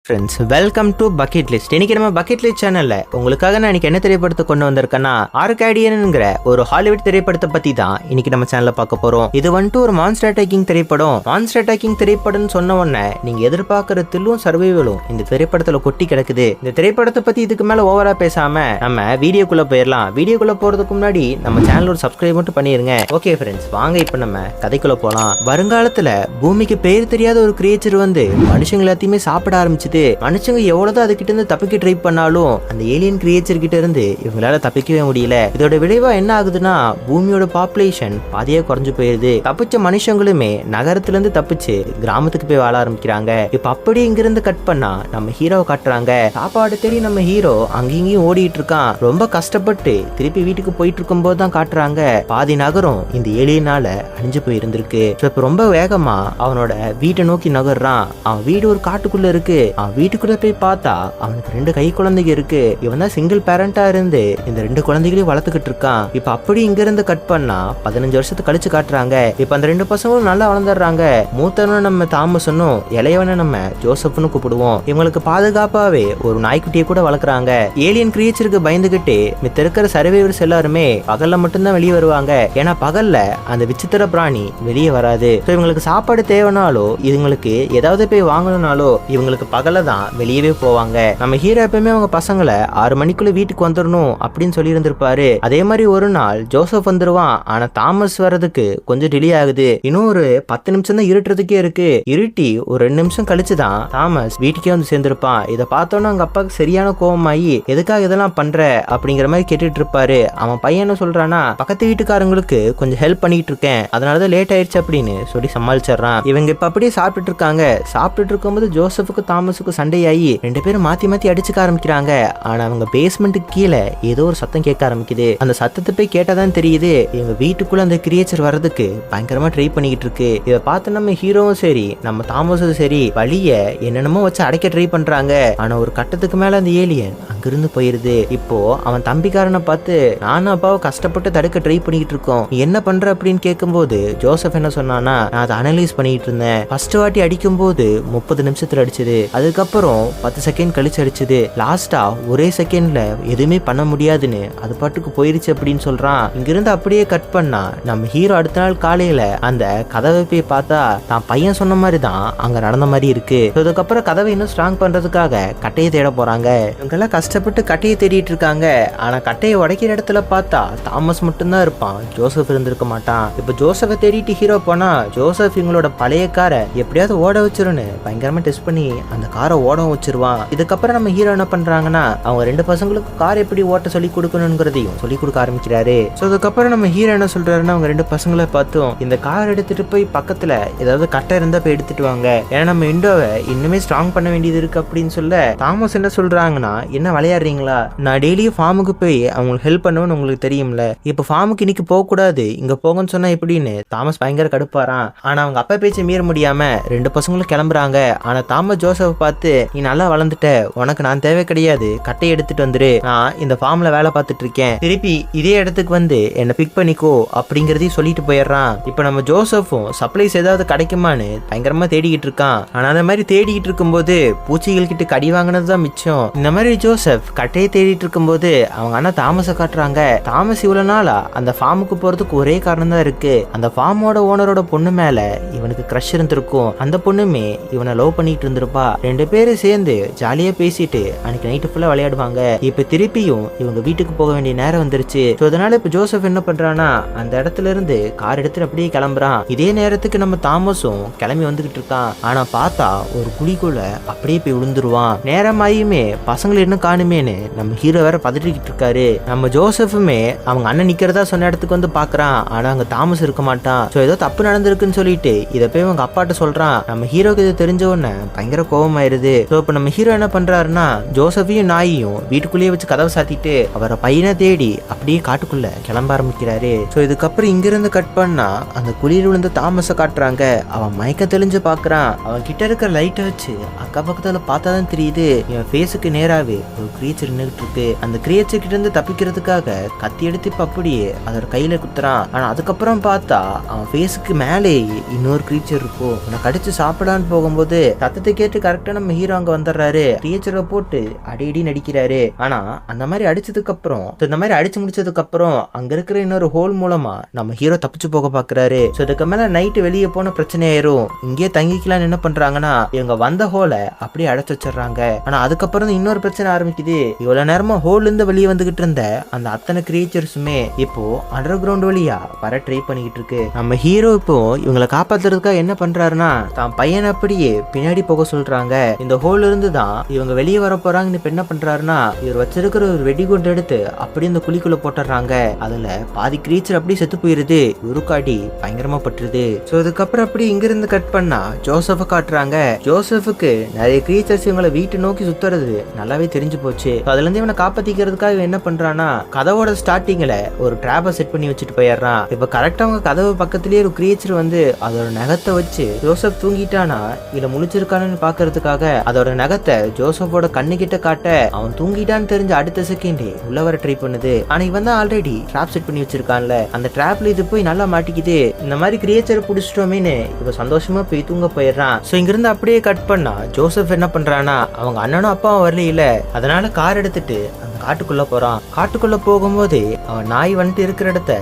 Friends, welcome to bucket list. இன்னைக்கு நம்ம bucket list சேனல்ல உங்களுக்காக நான் இன்னைக்கு என்ன திரைப்படத்தை கொண்டு வந்திருக்கேன்னா, ஆர்காடியன்ங்கிற ஒரு ஹாலிவுட் திரைப்படத்தை பத்தி தான் இன்னைக்கு நம்ம சேனல்ல பார்க்க போறோம். இது வந்துட்டு ஒரு மான்ஸ்டர் அட்டாக்கிங் திரைப்படம். மான்ஸ்டர் அட்டாக்கிங் திரைப்படம்னு சொன்ன உடனே நீங்க எதிர்பார்க்கிற தில்லும் சர்வைவலும் இந்த திரைப்படத்துல கொட்டி கிடக்குது. இந்த திரைப்படத்தை பத்தி இதுக்கு மேல ஓவரா பேசாம நம்ம வீடியோக்குள்ள போயிடலாம். வீடியோக்குள்ள போறதுக்கு முன்னாடி நம்ம சேனல் ஒரு சப்ஸ்கிரைப் மட்டும் பண்ணிருங்க. ஓகே ஃப்ரெண்ட்ஸ், வாங்க இப்ப நம்ம கதைக்குள்ள போலாம். வருங்காலத்துல பூமிக்கு பேர் தெரியாத ஒரு கிரியேச்சர் வந்து மனுஷங்க எல்லாத்தையுமே சாப்பிட ஆரம்பிச்சுது. மனுஷங்க எவ்வளவுதான் அதுகிட்ட இருந்து தப்பிக்க ட்ரை பண்ணாலும் அந்த ஏலியன் கிரியேச்சர் கிட்ட இருந்து இவங்களால தப்பிக்கவே முடியல. இதோட விளைவா என்ன ஆகுதுன்னா, பூமியோட பாப்புலேஷன் பாதியா குறைஞ்சு போயிருது. தப்பிச்ச மனுஷங்களுமே நகரத்துல இருந்து தப்பிச்சு கிராமத்துக்கு போய் வாழ ஆரம்பிக்கிறாங்க. இப்ப அப்படி இங்கிருந்து கட் பண்ணா நம்ம ஹீரோவை காட்டுறாங்க. சாப்பாடு தேடி நம்ம ஹீரோ அங்கேயும் ஓடிட்டு இருக்கான். ரொம்ப கஷ்டப்பட்டு திருப்பி வீட்டுக்கு போயிட்டு இருக்கும் போது தான் காட்டுறாங்க, பாதி நகரம் இந்த ஏலியனால அழிஞ்சு போய் இருந்திருக்கு. இப்ப ரொம்ப வேகமா அவனோட வீட்டை நோக்கி நகர்றான். அவன் வீடு ஒரு காட்டுக்குள்ள இருக்கு. அவன் வீட்டுக்குள்ள போய் பார்த்தா அவனுக்கு 2 கை குழந்தைங்க இருக்கு. இவன் தான் சிங்கிள் பேரண்டா இருந்து இந்த 2 குழந்தைகளையும் வளர்த்துக்கிட்டு இருக்கான். இப்ப அப்படி இங்க இருந்து கட் பண்ணா 15 வருஷத்துக்கு கழிச்சு காட்டுறாங்க. இப்ப அந்த 2 பசங்களும் நல்லா வளர்ந்துடுறாங்க. மூத்தவனும் நம்ம தாமஸனும், இளையவனை நம்ம ஜோசப்னு கூப்பிடுவோம். இவங்களுக்கு பாதுகாப்பாவே ஒரு நாய்க்குட்டியை கூட வளர்க்குறாங்க. ஏலியன் கிரியேச்சருக்கு பயந்துகிட்டு மித்த இருக்கிற சர்வைவர்ஸ் எல்லாருமே பகல்ல மட்டும்தான் வெளியே வருவாங்க. ஏன்னா பகல்ல அந்த விசித்திர பிராணி வெளியே வராது. இவங்களுக்கு சாப்பாடு தேவைனாலோ இதுங்களுக்கு ஏதாவது போய் வாங்கணும்னாலோ இவங்களுக்கு பகல்ல தான் வெளியவே போவாங்க. நம்ம ஹீரோ எப்பவுமே அவங்க பசங்களை 6 மணிக்குள்ள வீட்டுக்கு வந்துடணும் அப்படின்னு சொல்லி இருந்திருப்பாரு. அதே மாதிரி ஒரு நாள் ஜோசப் வந்துருவான். ஆனா தாமஸ் வர்றதுக்கு கொஞ்சம் டிலே ஆகுது. இன்னும் ஒரு 10 நிமிஷம் தான் இருட்டுறதுக்கே இருக்கு. இருட்டி ஒரு 2 நிமிஷம் கழிச்சுதான் தாமஸ் வீட்டுக்கே வந்து சேர்ந்திருப்பான். இதை பார்த்தோன்னா அவங்க அப்பாவுக்கு சரியான கோபமாயி, எதுக்காக இதெல்லாம் பண்ற அப்படிங்கிற மாதிரி கேட்டுட்டு இருப்பாரு. அவன் பையன் என்ன சொல்றானா, பக்கத்து வீட்டுக்காரங்களுக்கு கொஞ்சம் ஹெல்ப் பண்ணிட்டு இருக்கேன், அதனாலதான் லேட் ஆயிடுச்சு அப்படின்னு சொல்லி சமாளிச்சிடறான். இவங்க இப்ப அப்படியே சாப்பிட்டுட்டு இருக்காங்க. சாப்பிட்டுட்டு இருக்கும்போது ஜோசப்புக்கு தாமஸுக்கு சண்டையாகி 2 பேரும் மாத்தி மாத்தி அடிச்சுக்க ஆரம்பிக்கிறாங்க. ஆனா அவங்க பேஸ்மெண்ட்டுக்கு கீழே ஏதோ ஒரு சத்தம் கேட்க ஆரம்பிக்குது. அந்த சத்தத்தை போய் கேட்டாதான் தெரியுது, இவங்க வீட்டுக்குள்ள அந்த கிரியேச்சர் வர்றதுக்கு பயங்கரமா ட்ரை பண்ணிக்கிட்டு இருக்கு. இதை பார்த்து நம்ம ஹீரோவும் சரி நம்ம தாமஸும் சரி வழிய என்னென்னமோ வச்சு அடைக்க ட்ரை பண்றாங்க. ஆனா ஒரு கட்டத்துக்கு மேல அந்த ஏலியன் அங்கிருந்து போயிருது. இப்போ அவன் தம்பிக்காரனை பார்த்து, நானும் அப்பாவை கஷ்டப்பட்டு தடுக்க ட்ரை பண்ணிக்கிட்டு இருக்கோம், நீ என்ன பண்ற அப்படின்னு கேட்கும்போது ஜோசப் என்ன சொன்னானா, நான் அதை அனலைஸ் பண்ணிட்டு இருந்தேன். ஃபர்ஸ்ட் வாட்டி அடிக்கும் போது 30 நிமிஷத்துல அடிச்சது, அதுக்கப்புறம் 10 செகண்ட் கழிச்சு அடிச்சது, லாஸ்டா ஒரே செகண்ட்ல எதுவுமே பண்ண முடியாதுன்னு அது பாட்டுக்கு போயிருச்சு அப்படின்னு சொல்றான். இங்கிருந்து அப்படியே கட் பண்ணா நம்ம ஹீரோ அடுத்த நாள் காலையில அந்த கதவை போய் பார்த்தா தான் பையன் சொன்ன மாதிரி தான் அங்க நடந்த மாதிரி இருக்கு. அதுக்கப்புறம் கதவை இன்னும் ஸ்ட்ராங் பண்றதுக்காக கட்டையை தேட போறாங்க. இவங்கெல்லாம் கஷ்டப்பட்டு கட்டையை தேடிட்டு இருக்காங்க. ஆனா கட்டையை உடைக்கிற இடத்துல பார்த்தா தாமஸ் மட்டும்தான் இருப்பான், ஜோசப் இருந்திருக்க மாட்டான். இப்ப ஜோசப்பை தேடிட்டு ஹீரோ போனா ஜோசப் இவங்களோட பழைய காரை எப்படியாவது ஓட வச்சிருன்னு பயங்கரமா டெஸ்ட் பண்ணி அந்த காரை ஓடவும் வச்சிருவான். இதுக்கப்புறம் நம்ம ஹீரோ என்ன பண்றாங்கன்னா, அவங்க 2 பசங்களுக்கு கார் எப்படி ஓட்ட சொல்லி கொடுக்கணுங்கிறதையும் சொல்லி கொடுக்க ஆரம்பிக்கிறாரு. சோ அதுக்கப்புறம் நம்ம ஹீரோ என்ன சொல்றாருன்னா, அவங்க 2 பசங்களை பார்த்தும் இந்த கார் எடுத்துட்டு போய் பக்கத்துல ஏதாவது கட்டை இருந்தா போய் எடுத்துட்டு வாங்க, ஏன்னா நம்ம விண்டோவை இன்னுமே ஸ்ட்ராங் பண்ண வேண்டியது இருக்கு அப்படின்னு சொல்ல, தாமஸ் என்ன சொல்றாங்கன்னா, என்ன விளையாடுறீங்களா, நான் டெய்லியும் ஃபார்முக்கு போய் அவங்களுக்கு ஹெல்ப் பண்ணுவேன்னு உங்களுக்கு தெரியும்ல, இப்ப ஃபார்முக்கு இன்னைக்கு போக கூடாது, இங்க போகன்னு சொன்னா எப்படின்னு தாமஸ் பயங்கர கடுப்பாரான். ஆனா அவங்க அப்பா பேச்சை மீற முடியாம 2 பசங்களும் கிளம்புறாங்க. ஆனா தாமஸ் ஜோசப் பார்த்து, நீ நல்லா வளர்ந்துட்ட, உனக்கு நான் தேவை கிடையாது, கட்டையை எடுத்துட்டு வந்துரு, நான் இந்த ஃபார்ம்ல வேலை பார்த்துட்டு இருக்கேன், திருப்பி இதே இடத்துக்கு வந்து என்ன பிக் பண்ணிக்கோ அப்படிங்கறதையும் சொல்லிட்டு போயிடுறான். இப்ப நம்ம ஜோசப்பும் சப்ளைஸ் ஏதாவது கிடைக்குமான்னு பயங்கரமா தேடிக்கிட்டு இருக்கான். ஆனா அந்த மாதிரி தேடிக்கிட்டு இருக்கும்போது பூச்சிகள் கிட்ட கடி வாங்கினதுதான் மிச்சம். இந்த மாதிரி ஜோசப் கட்டையை தேடிட்டு இருக்கும்போது அவங்க அண்ணா தாமஸை காட்டுறாங்க. தாமஸ் இவ்வளவு நாளா அந்த ஃபார்முக்கு போறதுக்கு ஒரே காரணம் தான் இருக்கு, அந்த ஃபார்மோட ஓனரோட பொண்ணு மேல இவனுக்கு கிரஷ் இருந்திருக்கும். அந்த பொண்ணுமே இவனை லவ் பண்ணிட்டு இருந்திருப்பா. 2 பேரும் சேர்ந்து ஜாலியா பேசிட்டு அன்னைக்கு நைட்டு ஃபுல்லா விளையாடுவாங்க. இப்ப திருப்பியும் இவங்க வீட்டுக்கு போக வேண்டிய நேரம் வந்துருச்சு. அதனால இப்ப ஜோசப் என்ன பண்றானா, அந்த இடத்துல இருந்து கார் எடுத்துட்டு அப்படியே கிளம்புறான். இதே நேரத்துக்கு நம்ம தாமஸும் கிளம்பி வந்துகிட்டு இருக்கான். ஆனா பார்த்தா ஒரு குழிக்குள்ள அப்படியே போய் விழுந்துருவான். நேரமாயுமே பசங்களை இன்னும் காணுமேன்னு நம்ம ஹீரோ வேற பதட்டிக்கிட்டு இருக்காரு. நம்ம ஜோசப்புமே அவங்க அண்ணன் நிக்கிறதா சொன்ன இடத்துக்கு வந்து பாக்குறான். ஆனா அங்க தாமஸ் இருக்க மாட்டான். ஏதோ தப்பு நடந்திருக்குன்னு சொல்லிட்டு இதை போய் அவங்க அப்பாட்ட சொல்றான். நம்ம ஹீரோக்கு இது தெரிஞ்ச உடனே பயங்கர கோபமாயிருது. இப்ப நம்ம ஹீரோ என்ன பண்றாருன்னா, ஜோசஃபையும் நாயையும் வீட்டுக்குள்ளேயே வச்சு கதவை சாத்திட்டு அவரை பையனை தேடி அப்படியே காட்டுக்குள்ள கிளம்ப ஆரம்பிக்கிறாரு. இதுக்கப்புறம் இங்கிருந்து கட் பண்ணா அந்த குளிர் விழுந்த தாமஸை காட்டுறாங்க. அவன் மயக்க தெளிஞ்சு பாக்குறான். அவன் கிட்ட இருக்கிற லைட்டை வச்சு அக்கா பக்கத்துல பார்த்தாதான் தெரியுது, என் ஃபேஸுக்கு நேராவே ஒரு கிரியேச்சர் நின்றுட்டு இருக்கு. அந்த கிரியேச்சர் கிட்ட இருந்து தப்பிக்கிறதுக்காக கத்தி எடுத்து இப்ப அப்படியே அதோட கையில குத்துறான். ஆனா அதுக்கப்புறம் பார்த்தா அவன் ஃபேஸுக்கு மேலே இன்னொரு கிரியேச்சர் இருக்கும். உன்னை கடிச்சு சாப்பிடான்னு போகும்போது சத்தத்தை கேட்டு கரெக்டா கரெக்டா நம்ம ஹீரோ அங்க வந்துடுறாரு. கிரியேச்சரை போட்டு அடி நடிக்கிறாரு. ஆனா அந்த மாதிரி அடிச்சதுக்கு அப்புறம் இந்த மாதிரி அடிச்சு முடிச்சதுக்கு அப்புறம் அங்க இருக்கிற இன்னொரு ஹோல் மூலமா நம்ம ஹீரோ தப்பிச்சு போக பாக்குறாரு. சோ இதுக்கு மேல நைட்டு வெளியே போன பிரச்சனை ஆயிரும். இங்கேயே தங்கிக்கலாம் என்ன பண்றாங்கன்னா இவங்க வந்த ஹோல அப்படியே அடைச்சு வச்சிடறாங்க. ஆனா அதுக்கப்புறம் இன்னொரு பிரச்சனை ஆரம்பிக்குது. இவ்வளவு நேரமா ஹோல்ல இருந்து வெளியே வந்துகிட்டு இருந்த அந்த அத்தனை கிரியேச்சர்ஸுமே இப்போ அண்டர் கிரவுண்ட் வழியா வர ட்ரை பண்ணிக்கிட்டு இருக்கு. நம்ம ஹீரோ இப்போ இவங்களை காப்பாத்துறதுக்காக என்ன பண்றாருன்னா தான் பையன் அப்படியே பின்னாடி போக சொல்றாங்க. இந்த ஹோல்ல இருந்து தான் இவங்க வெளியே வர போறாங்கன்னு இப்ப என்ன பண்றாருன்னா இவர் வச்சிருக்கிற ஒரு வெடிகுண்டு எடுத்து அப்படியே இந்த குழிக்குள்ள போட்டுறாங்க. அதுல பாதி கிரீச்சர் அப்படியே செத்து போயிருது. உருக்காடி பயங்கரமா பட்டுருது. சோ இதுக்கப்புறம் அப்படி இங்க இருந்து கட் பண்ணா ஜோசப்ப காட்டுறாங்க. ஜோசப்புக்கு நிறைய கிரீச்சர்ஸ் இவங்களை வீட்டை நோக்கி சுத்துறது நல்லாவே தெரிஞ்சு போச்சு. அதுல இருந்து இவனை காப்பாத்திக்கிறதுக்காக இவன் என்ன பண்றான்னா கதவோட ஸ்டார்டிங்ல ஒரு டிராப்பை செட் பண்ணி வச்சுட்டு போயிடுறான். இப்ப கரெக்டா அவங்க கதவு பக்கத்திலேயே ஒரு கிரீச்சர் வந்து அதோட நகத்தை வச்சு ஜோசப் தூங்கிட்டானா இல்ல முழிச்சிருக்கானு பாக்குறதுக்காக அதோட நகத்தை ஜோசப்போட கண்ணு கிட்ட காட்ட அவன் தூங்கிட்டான்னு தெரிஞ்ச அடுத்த செகண்ட் உள்ள வர ட்ரை பண்ணுது. ஆனா இவன் தான் ஆல்ரெடி ட்ராப் செட் பண்ணி வச்சிருக்கான்ல. அந்த ட்ராப்ல இது போய் நல்லா மாட்டிக்குது. இந்த மாதிரி கிரியேச்சர் புடிச்சிட்டோமேனு இவ சந்தோஷமா போய் தூங்க போயிடுறான். சோ இங்க இருந்து அப்படியே கட் பண்ணா ஜோசப் என்ன பண்றானா அவங்க அண்ணனும் அப்பாவும் வரல. அதனால கார் எடுத்துட்டு அந்த காட்டுக்குள்ள போறான். காட்டுக்குள்ள போகும்போது அவன் நாய் வந்துட்டு இருக்கிற இடத்த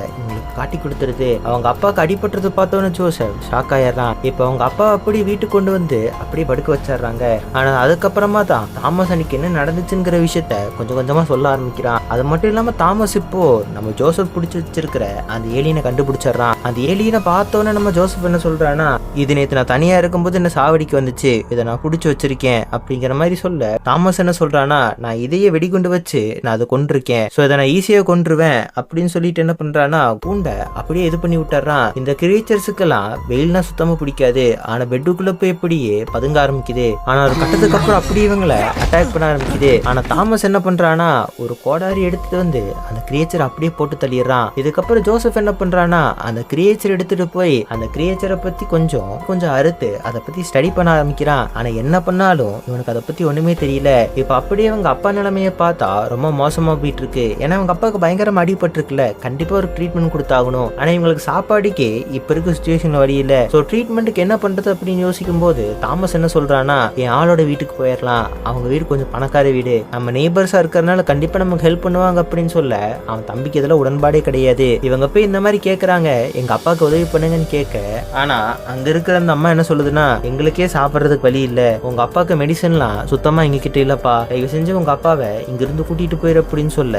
காட்டி கொடுத்துருது. அவங்க அப்பாவுக்கு அடிபட்டது பார்த்தோன்னு ஜோசப் ஷாக் ஆயிடுறான். இப்ப அவங்க அப்பா அப்படி வீட்டுக்கு கொண்டு வந்து அப்படியே படுக்க வச்சிடறாங்க. ஆனா அதுக்கப்புறமா தான் தாமஸ் அன்னைக்கு என்ன நடந்துச்சுங்கிற விஷயத்த கொஞ்சம் கொஞ்சமா சொல்ல ஆரம்பிக்கிறான். அது மட்டும் இல்லாம தாமஸ் இப்போ நம்ம ஜோசப் பிடிச்சி வச்சிருக்கிற அந்த ஏலியனை கண்டுபிடிச்சிடறான். அந்த ஏலியனை பார்த்தோன்னே நம்ம ஜோசப் என்ன சொல்றான்னா இது நேத்து நான் தனியா இருக்கும்போது என்ன சாவடிக்கு வந்துச்சு, இதை நான் பிடிச்சி வச்சிருக்கேன் அப்படிங்கிற மாதிரி சொல்ல தாமஸ் என்ன சொல்றானா நான் இதையே வெடிகுண்டு வச்சு நான் அதை கொண்டிருக்கேன். சோ இதை நான் ஈஸியா கொன்றுவேன் அப்படின்னு சொல்லிட்டு என்ன பண்றானா கூண்ட அப்படியே இது பண்ணி விட்டுறான். இந்த கிரியேச்சர்ஸுக்கெல்லாம் வெயில்னா சுத்தமா பிடிக்காது. ஆனா பெட்டுக்குள்ள போய் எப்படியே பதுங்க ஆரம்பிக்குது. ஆனா ஒரு கட்டத்துக்கு அப்புறம் அப்படி இவங்களை அட்டாக் பண்ண ஆரம்பிக்குது. ஆனா தாமஸ் என்ன பண்றானா ஒரு கோடாரி எடுத்துட்டு வந்து அந்த கிரியேச்சர் அப்படியே போட்டு தள்ளிடுறான். இதுக்கப்புறம் ஜோசப் என்ன பண்றானா அந்த கிரியேச்சர் எடுத்துட்டு போய் அந்த கிரியேச்சரை பத்தி கொஞ்சம் அறுத்து அதை பத்தி ஸ்டடி பண்ண ஆரம்பிக்கிறான். ஆனா என்ன பண்ணாலும் இவனுக்கு அதை பத்தி ஒண்ணுமே தெரியல. இப்ப அப்படியே அவங்க அப்பா நிலைமையை பார்த்தா ரொம்ப மோசமா போயிட்டு இருக்கு. ஏன்னா அவங்க அப்பாவுக்கு பயங்கரமா அடிபட்டு இருக்குல்ல, கண்டிப்பா ஒரு ட்ரீட்மெண்ட் கொடுத்தாகணும். ஆனா இவங்களுக்கு சாப்பாடுக்கே இப்ப இருக்க சிச்சுவேஷன் வழி இல்ல. சோ ட்ரீட்மெண்ட்டுக்கு என்ன பண்றது அப்படின்னு யோசிக்கும் போது தாமஸ் என்ன சொல்றானா என் ஆளோட வீட்டுக்கு போயிடலாம். அவங்க வீடு கொஞ்சம் பணக்கார வீடு, நம்ம நெய்பர்ஸா இருக்கிறதுனால கண்டிப்பா நமக்கு ஹெல்ப் பண்ணுவாங்க அப்படின்னு சொல்ல அவன் தம்பிக்கு இதுல உடன்பாடே கிடையாது. இவங்க போய் இந்த மாதிரி கேக்குறாங்க எங்க அப்பாவுக்கு உதவி பண்ணுங்கன்னு கேட்க, ஆனா அங்க இருக்கிற அந்த அம்மா என்ன சொல்லுதுன்னா எங்களுக்கே சாப்பிடுறதுக்கு வழி இல்ல, உங்க அப்பாவுக்கு மெடிசன்லாம் சுத்தமா எங்க கிட்ட இல்லப்பா, தயவு செஞ்சு உங்க அப்பாவை இங்க இருந்து கூட்டிட்டு போயிரு அப்படின்னு சொல்ல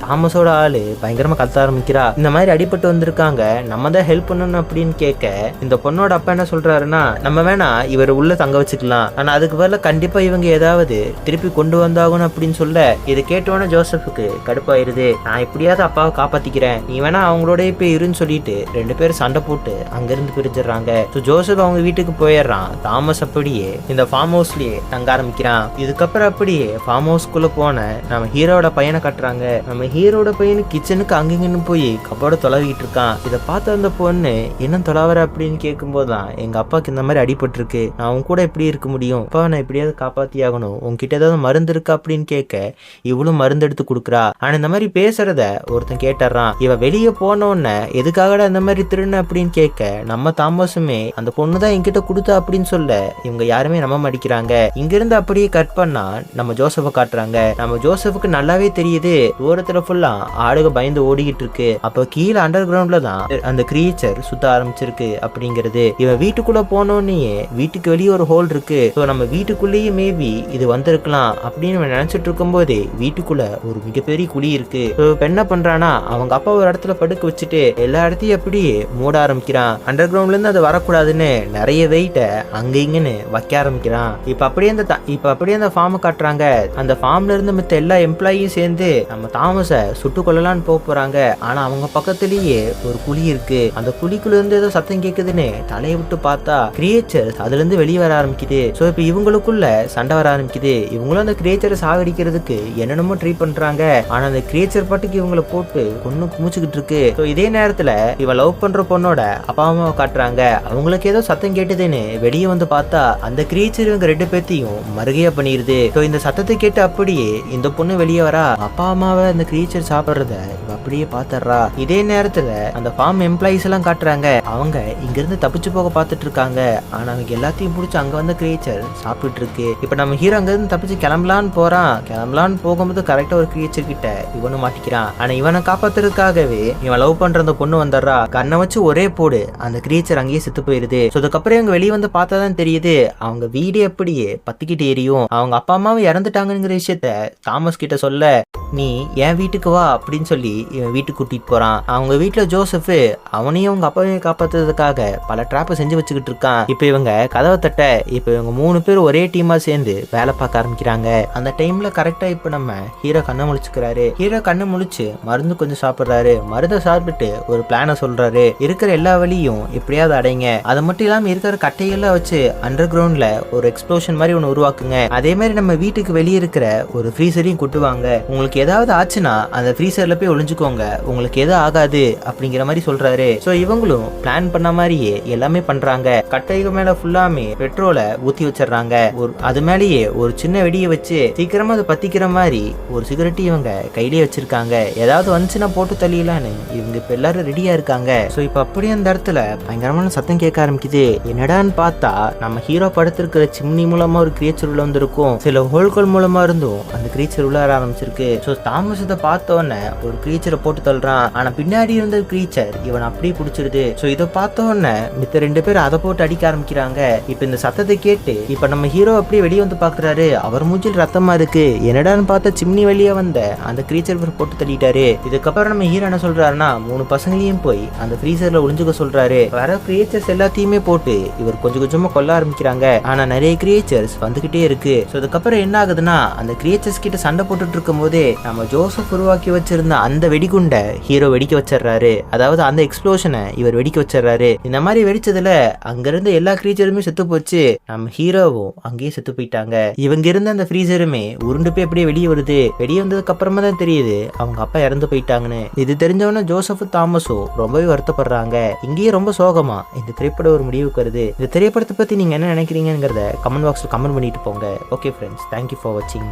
தாமஸோட ஆளு பயங்கரமா கத்த ஆரம்பிக்கிறா. இந்த மாதிரி அடிபட்டு வந்திருக்காங்க, நம்ம தான் ஹெல்ப் பண்ணணும் அப்படின்னு கேட்க இந்த பொண்ணோட அப்பா என்ன சொல்றாருன்னா நம்ம வேணா இவர் உள்ள தங்க வச்சுக்கலாம், ஆனா அதுக்கு பதிலா கண்டிப்பா இவங்க ஏதாவது திருப்பி கொண்டு வந்தாகணும் அப்படின்னு சொல்ல இதை கேட்டோன்னே ஜோசப்புக்கு கடுப்பாயிருது. நான் எப்படியாவது அப்பாவை காப்பாத்திக்கிறேன், நீ வேணா அவங்களோட போய் இருன்னு சொல்லிட்டு ரெண்டு பேரும் சண்டை போட்டு அங்கிருந்து பிரிஞ்சிடறாங்க. ஜோசப் அவங்க வீட்டுக்கு போயிடுறான். தாமஸ் அப்படியே இந்த ஃபார்ம் ஹவுஸ்லயே தங்க ஆரம்பிக்கிறான். இதுக்கப்புறம் அப்படியே ஃபார்ம் ஹவுஸ்க்குள்ள போன நம்ம ஹீரோட பையனை கட்டுறாங்க. நம்ம ஹீரோட பையனு கிச்சனுக்கு அங்கிங்கன்னு போய் கப்போட தொலைவிட்டு இருக்கான். இதை பார்த்து அந்த பொண்ணு என்ன தொலைவர அப்படின்னு கேட்கும் போதுதான் எங்க அப்பாவுக்கு இந்த மாதிரி அடிபட்டு இருக்கு, நான் உன் கூட எப்படி இருக்க முடியும், அப்பா நான் எப்படியாவது காப்பாத்தி ஆகணும், உன்கிட்ட ஏதாவது மருந்து இருக்கா அப்படின்னு கேட்க இவ்வளவு மருந்து எடுத்து கொடுக்குறா. ஆனா இந்த மாதிரி பேசுறத ஒருத்தன் கேட்டுறான். இவ வெளியே போனோன்னு எதுக்காகடா இந்த மாதிரி திருண்ண அப்படின்னு கேட்க நம்ம தாமஸுமே அந்த பொண்ணுதான் என்கிட்ட கொடுத்தா அப்படின்னு சொல்ல இவங்க யாருமே நம்ப மாட்டேங்கிறாங்க. இங்க இருந்து அப்படியே கட் பண்ணா நம்ம ஜோசப்ப காட்டுறாங்க. நம்ம ஜோசப்புக்கு நல்லாவே தெரியுது தூரத்துல ஃபுல்லா ஆடுக பயந்து ஓடிக்கிட்டு இருக்கு. அப்ப கீழே அண்டர் கிரவுண்ட்ல தான் அந்த கிரியேச்சர் சுத்த ஆரம்பிச்சிருக்கு அப்படிங்கிறது. இவன் வீட்டுக்குள்ள போனோன்னே வீட்டுக்கு வெளியே ஒரு ஹோல் இருக்கு, நம்ம வீட்டுக்குள்ளேயே மேபி இது வந்திருக்கலாம் அப்படின்னு நினைச்சிட்டு இருக்கும் போதே வீட்டுக்குள்ள ஒரு மிகப்பெரிய குழி இருக்கு. என்ன பண்றானா அவங்க அப்பா ஒரு இடத்துல படுக்க வச்சுட்டு எல்லா இடத்தையும் அப்படியே மூட ஆரம்பிக்கிறான். அண்டர் கிரவுண்ட்ல இருந்து அது வரக்கூடாதுன்னு நிறைய வெயிட்ட அங்க இங்கன்னு வைக்க ஆரம்பிக்கிறான். இப்ப அப்படியே அந்த ஃபார்ம் காட்டுறாங்க. அந்த ஃபார்ம்ல இருந்து மத்த எல்லா எம்ப்ளாயும் சேர்ந்து நம்ம தாமஸ சுட்டு கொள்ளலான்னு போறாங்க. ஆனா அவங்க பக்கத்திலேயே ஒரு குழி இருக்கு. அந்த குழிக்குள்ள இருந்து ஏதோ சத்தம் கேக்குதுன்னு தலையை விட்டு பார்த்தா கிரியேச்சர்ஸ் அதுல இருந்து வெளியே வர ஆரம்பிக்குது. சோ இப்ப இவங்களுக்குள்ள சண்டை வர ஆரம்பிக்குது. இவங்களும் அந்த கிரியேச்சரை சாகடிக்கிறதுக்கு என்னென்னமோ ட்ரை பண்றாங்க. ஆனா அந்த கிரியேச்சர் பாட்டுக்கு இவங்களை போட்டு கொன்னு குமிச்சுக்கிட்டு இருக்கு. சோ இதே நேரத்துல இவ லவ் பண்ற பொண்ணோட அப்பா அம்மாவை காட்டுறாங்க. அவங்களுக்கு ஏதோ சத்தம் கேட்டுதுன்னு வெளியே வந்து பார்த்தா அந்த கிரியேச்சர் இவங்க ரெண்டு பேர்த்தையும் மறுகையா பண்ணிருது. சோ இந்த சத்தத்தை கேட்டு அப்படியே இந்த பொண்ணு வெளியே வரா. அப்பா அம்மாவை அந்த கிரியேச்சர் சாப்பிடுறத இவ அப்படியே பாத்துறா. இதே நேரத்துல இடத்துல அந்த ஃபார்ம் எம்ப்ளாயிஸ் எல்லாம் காட்டுறாங்க. அவங்க இங்க இருந்து தப்பிச்சு போக பார்த்துட்டு இருக்காங்க. ஆனா அவங்க எல்லாத்தையும் பிடிச்சி அங்க வந்த கிரியேச்சர் சாப்பிட்டு இருக்கு. இப்ப நம்ம ஹீரோ அங்க இருந்து தப்பிச்சு கிளம்பலான்னு போறான். கிளம்பலான்னு போகும்போது கரெக்டா ஒரு கிரியேச்சர் கிட்ட இவனும் மாட்டிக்கிறான். ஆனா இவனை காப்பாத்துறதுக்காகவே இவன் லவ் பண்ற அந்த பொண்ணு வந்துடுறா. கண்ணை வச்சு ஒரே போடு அந்த கிரியேச்சர் அங்கேயே செத்து போயிருது. அதுக்கப்புறம் இவங்க வெளியே வந்து பார்த்தாதான் தெரியுது அவங்க வீடு எப்படியே பத்திக்கிட்டு எரியும். அவங்க அப்பா அம்மாவும் இறந்துட்டாங்கிற விஷயத்த தாமஸ் கிட்ட சொல்ல, நீ என் வீட்டுக்கு வா அப்படின்னு சொல்லி இவன் வீட்டுக்கு கூட்டிட்டு போறான். அவங்க வீட்டுல ஜோசப் அவனையும் அவங்க அப்பாவையும் காப்பாத்துறதுக்காக பல டிராப்பை செஞ்சு வச்சுக்கிட்டு இருக்கான். இப்ப இவங்க கதவை தட்ட இப்ப இவங்க 3 பேர் ஒரே டீமா சேர்ந்து வேலை பார்க்க ஆரம்பிக்கிறாங்க. அந்த டைம்ல கரெக்டா இப்ப நம்ம ஹீரோ கண்ணை முழிச்சுக்கிறாரு. ஹீரோ கண்ணை முழிச்சு மருந்து கொஞ்சம் சாப்பிடுறாரு. மருந்தை சாப்பிட்டு ஒரு பிளான சொல்றாரு. இருக்கிற எல்லா வழியும் எப்படியாவது அடைங்க. அது மட்டும் இல்லாம இருக்கிற கட்டையெல்லாம் வச்சு அண்டர் கிரவுண்ட்ல ஒரு எக்ஸ்ப்ளோஷன் மாதிரி ஒன்று உருவாக்குங்க. அதே மாதிரி நம்ம வீட்டுக்கு வெளியே இருக்கிற ஒரு ஃப்ரீசரையும் கொட்டுவாங்க. உங்களுக்கு ஏதாவது ஆச்சுன்னா அந்த ஃப்ரீசர்ல போய் ஒளிஞ்சுக்கோங்க, உங்களுக்கு எதுவும் ஆகாது அப்படிங்கிற மாதிரி சொல்றாரு. சோ இவங்களும் பிளான் பண்ண மாதிரியே எல்லாமே பண்றாங்க. கட்டைக்கு மேல ஃபுல்லாமே பெட்ரோலை ஊத்தி வச்சிடறாங்க. அது மேலேயே ஒரு சின்ன வெடியை வச்சு சீக்கிரமா அது பத்திக்கிற மாதிரி ஒரு சிகரெட் இவங்க கையிலேயே வச்சிருக்காங்க. ஏதாவது வந்துச்சுன்னா போட்டு தள்ளிடலான்னு இவங்க இப்ப எல்லாரும் ரெடியா இருக்காங்க. சோ இப்ப அப்படியே அந்த இடத்துல பயங்கரமான சத்தம் கேட்க ஆரம்பிக்குது. என்னடான்னு பார்த்தா நம்ம ஹீரோ படுத்திருக்கிற சிம்னி மூலமா ஒரு கிரியேச்சர் உள்ள வந்திருக்கும். சில ஹோல்கள் மூலமா இருந்தும் அந்த கிரியேச்சர் உள்ள ஆரம்பிச்சிருக்கு. சோ தாமஸ் இதை பார்த்தோன்னே ஒரு கிரியேச்சரை போட்டு தள்ளுறான். ஆனா பின்னாடி இருந்த கிரியேச்சர் இவன் அப்படியே பிடிச்சிருது. சோ இதை பார்த்தோன்னே மித்த 2 பேர் அதை போட்டு அடிக்க ஆரம்பிக்கிறாங்க. இப்ப இந்த சத்தத்தை கேட்டு இப்ப நம்ம ஹீரோ அப்படியே வெளியே வந்து பாக்குறாரு. அவர் மூஞ்சில் ரத்தமா இருக்கு. என்னடான்னு பார்த்தா சிம்னி வெளியே வந்த அந்த கிரியேச்சர் போட்டு தள்ளிட்டாரு. இதுக்கப்புறம் நம்ம ஹீரோ என்ன சொல்றாருன்னா 3 பசங்களையும் போய் அந்த ஃப்ரீசர்ல ஒளிஞ்சுக்க சொல்றாரு. வர கிரியேச்சர்ஸ் எல்லாத்தையுமே போட்டு இவர் கொஞ்சம் கொஞ்சமா கொல்ல ஆரம்பிக்கிறாங்க. ஆனா நிறைய கிரியேச்சர்ஸ் வந்துகிட்டே இருக்கு. சோ அதுக்கப்புறம் என்ன ஆகுதுன்னா அந்த கிரியேச்சர்ஸ் கிட்ட சண்டை போட்டுட்டு இருக்கும் போதே நம்ம ஜோசப் உருவாக்கி வச்சிருந்த அந்த வெடிகுண்டை ஹீரோ வெடிக்க வச்சிடறாரு. அதாவது அந்த எக்ஸ்ப்ளோஷனை இவர் வெடிக்க வச்சிடறாரு. இந்த மாதிரி வெடிச்சதுல அங்க இருந்த எல்லா கிரியேச்சருமே செத்து போச்சு. நம்ம ஹீரோவும் அங்கேயே செத்து போயிட்டாங்க. இவங்க இருந்த அந்த ஃப்ரீசருமே உருண்டு போய் அப்படியே வெளியே வருது. வெளியே வந்ததுக்கு அப்புறமா தான் தெரியுது அவங்க அப்பா இறந்து போயிட்டாங்கன்னு. இது தெரிஞ்சவன ஜோசப் தாமஸும் ரொம்பவே வருத்தப்படுறாங்க. இங்கேயே ரொம்ப சோகமா இந்த திரைப்படம் ஒரு முடிவுக்கு வருது. இந்த திரைப்படத்தை பத்தி நீங்க என்ன நினைக்கிறீங்கிறத கமெண்ட் பாக்ஸ்ல கமெண்ட் பண்ணிட்டு போங்க. ஓகே ஃப்ரெண்ட்ஸ், தேங்க்யூ ஃபார் வாட்சிங்.